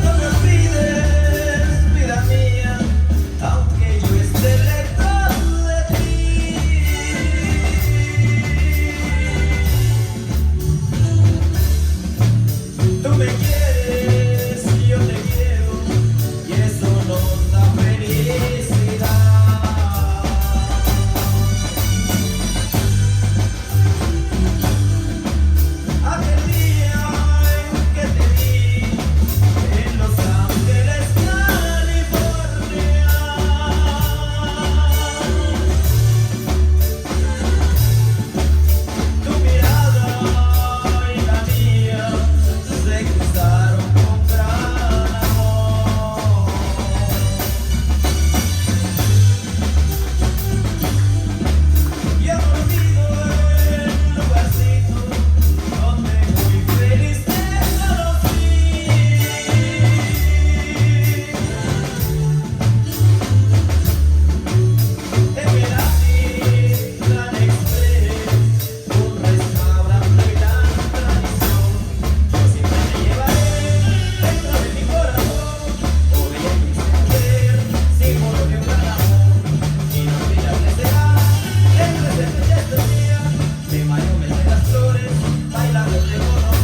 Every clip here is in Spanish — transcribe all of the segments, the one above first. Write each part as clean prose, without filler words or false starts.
No me olvides, vida mía, aunque yo esté lejos de ti. Tú me quieres y yo te quiero, y eso nos da felicidad. Aquel día en que te vi en Los Ángeles, California, tu mirada y la mía se cruzaron con gran amor. Yo no olvido el lugarcito donde muy feliz te conocí. En el Atlantic Express, un restaurante y gran tradición. Yo siempre te llevaré dentro de mi corazón. Podría mujer, símbolo de un gran amor. Inolvidable será el presente de estos días. De mayo mes de las flores, bailando te conocí.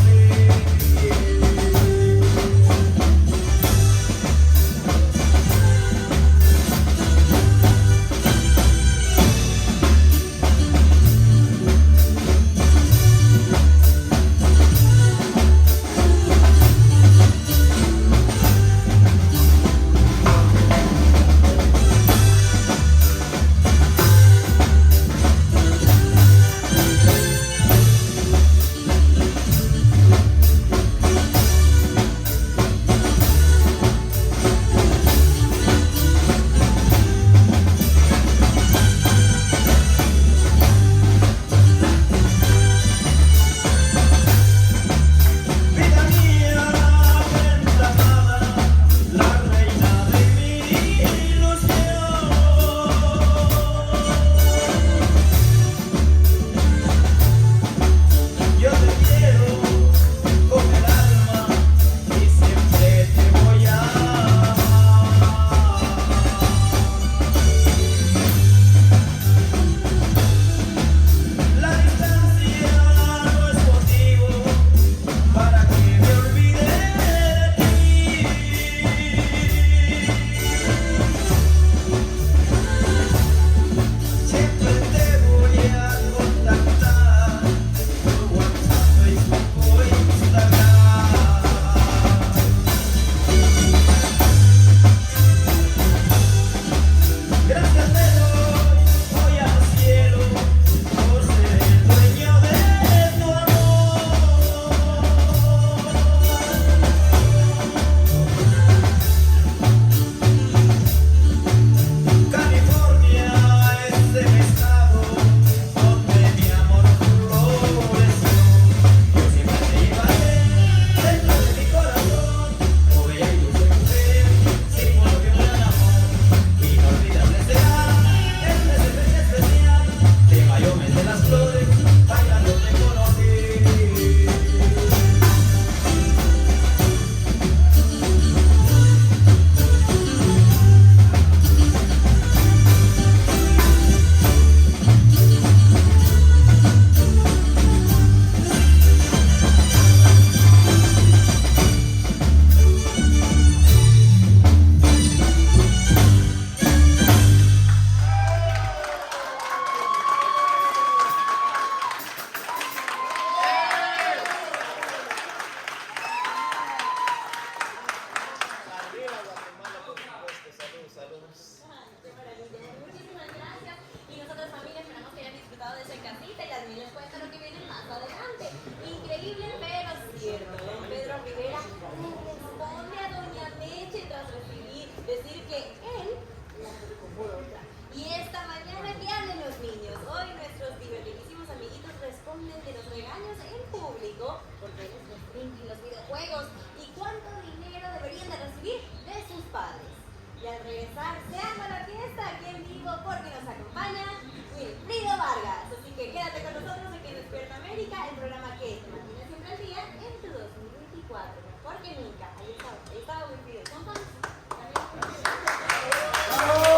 Vida mía, enamorada, la reina de mi ilusión. Yo te quiero con el alma y siempre te voy a amar. La distancia no es motivo para que me olvide de ti. Siempre te voy a contactar por WhatsApp, Facebook o Instagram. Gracias te doy hoy al cielo por ser el dueño de tu amor. California es el estado donde mi amor floreció. Yo siempre te llevaré dentro de mi corazón. Oh bella y dulce mujer, símbolo de un gran amor. Inolvidable será el presente especial. De mayo mes de las flores, bailando te conocí. Arriba Guatemala, por supuesto. Saludos, saludos. Qué maravilla. Muchísimas gracias. Y nosotros, familia, esperamos que hayan disfrutado de esa casita y las niñas pueden estar lo que